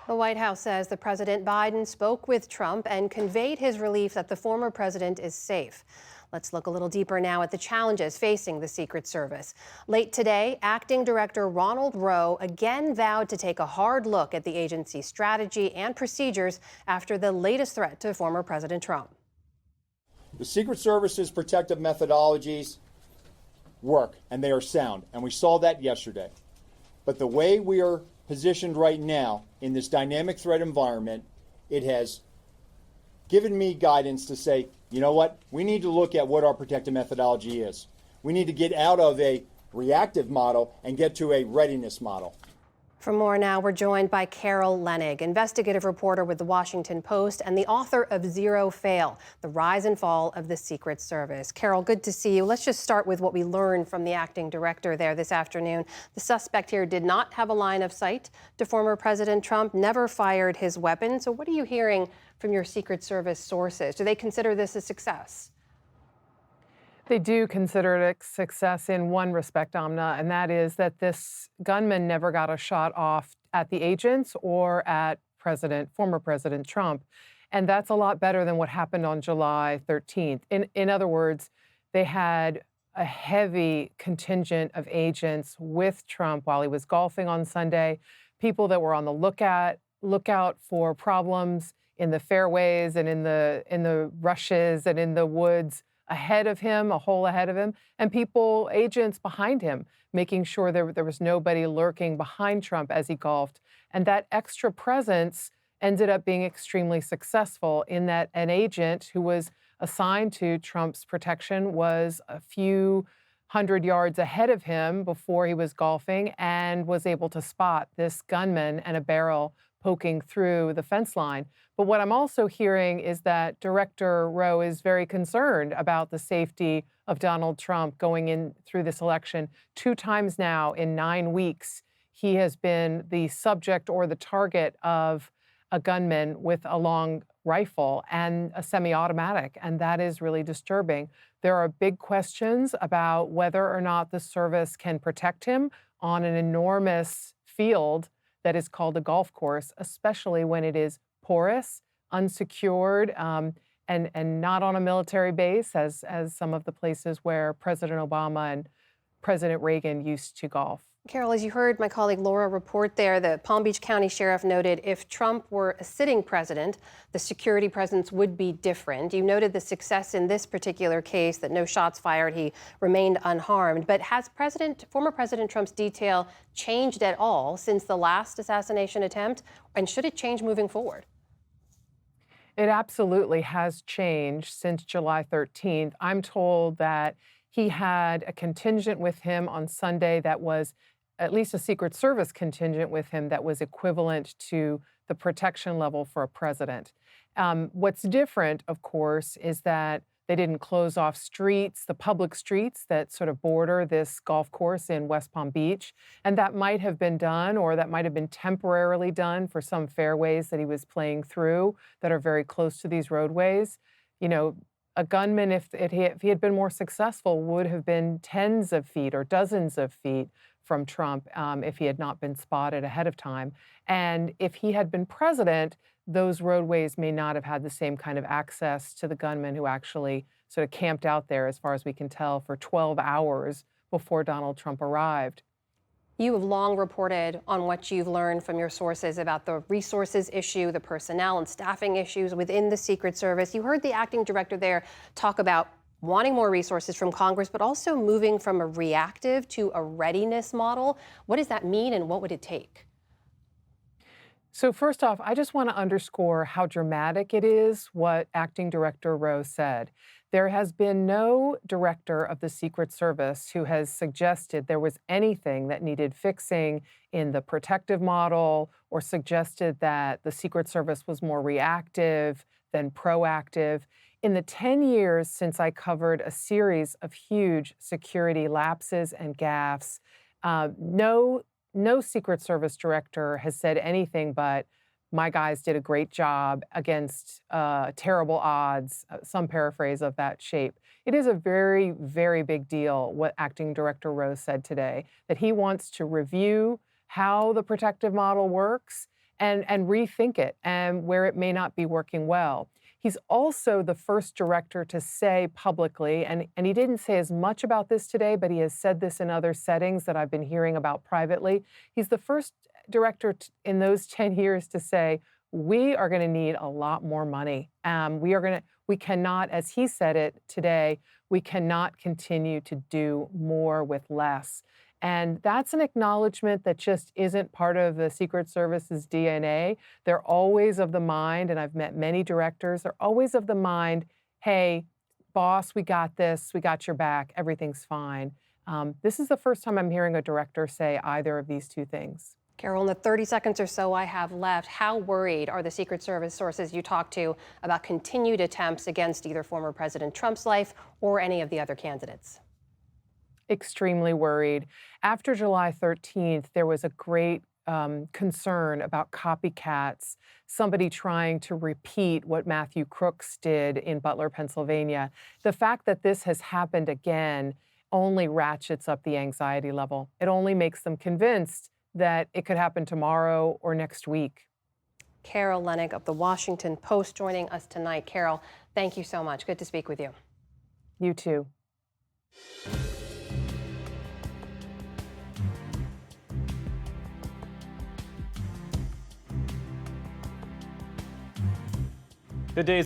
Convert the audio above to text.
The White House says the President Biden spoke with Trump and conveyed his relief that the former president is safe. Let's look a little deeper now at the challenges facing the Secret Service. Late today, Acting Director Ronald Rowe again vowed to take a hard look at the agency's strategy and procedures after the latest threat to former President Trump. The Secret Service's protective methodologies work, and they are sound, and we saw that yesterday. But the way we are positioned right now in this dynamic threat environment, it has given me guidance to say, you know what, we need to look at what our protective methodology is. We need to get out of a reactive model and get to a readiness model. For more now, we're joined by Carol Leonnig, investigative reporter with The Washington Post and the author of Zero Fail, The Rise and Fall of the Secret Service. Carol, good to see you. Let's just start with what we learned from the acting director there this afternoon. The suspect here did not have a line of sight to former President Trump, never fired his weapon. So what are you hearing from your Secret Service sources? Do they consider this a success? They do consider it a success in one respect, Amna, and that is that this gunman never got a shot off at the agents or at former President Trump. And that's a lot better than what happened on July 13th. In other words, they had a heavy contingent of agents with Trump while he was golfing on Sunday, people that were on the lookout for problems in the fairways and in the rushes and in the woods ahead of him, a hole ahead of him, and agents behind him, making sure there was nobody lurking behind Trump as he golfed. And that extra presence ended up being extremely successful in that an agent who was assigned to Trump's protection was a few hundred yards ahead of him before he was golfing and was able to spot this gunman and a barrel poking through the fence line. But what I'm also hearing is that Director Rowe is very concerned about the safety of Donald Trump going in through this election. 2 times now in 9 weeks, he has been the subject or the target of a gunman with a long rifle and a semi-automatic, and that is really disturbing. There are big questions about whether or not the service can protect him on an enormous field that is called a golf course, especially when it is porous, unsecured, and not on a military base, as some of the places where President Obama and President Reagan used to golf. Carol, as you heard my colleague Laura report there, the Palm Beach County Sheriff noted if Trump were a sitting president, the security presence would be different. You noted the success in this particular case, that no shots fired, he remained unharmed. But has former President Trump's detail changed at all since the last assassination attempt? And should it change moving forward? It absolutely has changed since July 13th. I'm told that he had a contingent with him on Sunday that was at least a Secret Service contingent with him that was equivalent to the protection level for a president. What's different, of course, is that they didn't close off streets, the public streets that sort of border this golf course in West Palm Beach. And that might have been done, or that might have been temporarily done for some fairways that he was playing through that are very close to these roadways. You know, a gunman, if he had been more successful, would have been tens of feet or dozens of feet from Trump if he had not been spotted ahead of time. And if he had been president, those roadways may not have had the same kind of access to the gunman who actually sort of camped out there, as far as we can tell, for 12 hours before Donald Trump arrived. You have long reported on what you've learned from your sources about the resources issue, the personnel and staffing issues within the Secret Service. You heard the acting director there talk about wanting more resources from Congress, but also moving from a reactive to a readiness model. What does that mean, and what would it take? So first off, I just want to underscore how dramatic it is what Acting Director Rowe said. There has been no director of the Secret Service who has suggested there was anything that needed fixing in the protective model, or suggested that the Secret Service was more reactive than proactive. In the 10 years since I covered a series of huge security lapses and gaffes, no Secret Service director has said anything but, my guys did a great job against terrible odds, some paraphrase of that shape. It is a very, very big deal what Acting Director Rowe said today, that he wants to review how the protective model works and rethink it and where it may not be working well. He's also the first director to say publicly, and he didn't say as much about this today, but he has said this in other settings that I've been hearing about privately. He's the first director in those 10 years to say, we are going to need a lot more money. We cannot, as he said it today, we cannot continue to do more with less. And that's an acknowledgement that just isn't part of the Secret Service's DNA. They're always of the mind, and I've met many directors, they're always of the mind, hey, boss, we got this, we got your back, everything's fine. This is the first time I'm hearing a director say either of these two things. Carol, in the 30 seconds or so I have left, how worried are the Secret Service sources you talked to about continued attempts against either former President Trump's life or any of the other candidates? Extremely worried. After July 13th, there was a great concern about copycats, somebody trying to repeat what Matthew Crooks did in Butler, Pennsylvania. The fact that this has happened again only ratchets up the anxiety level. It only makes them convinced that it could happen tomorrow or next week. Carol Leonnig of The Washington Post joining us tonight. Carol, thank you so much. Good to speak with you. You too. The day's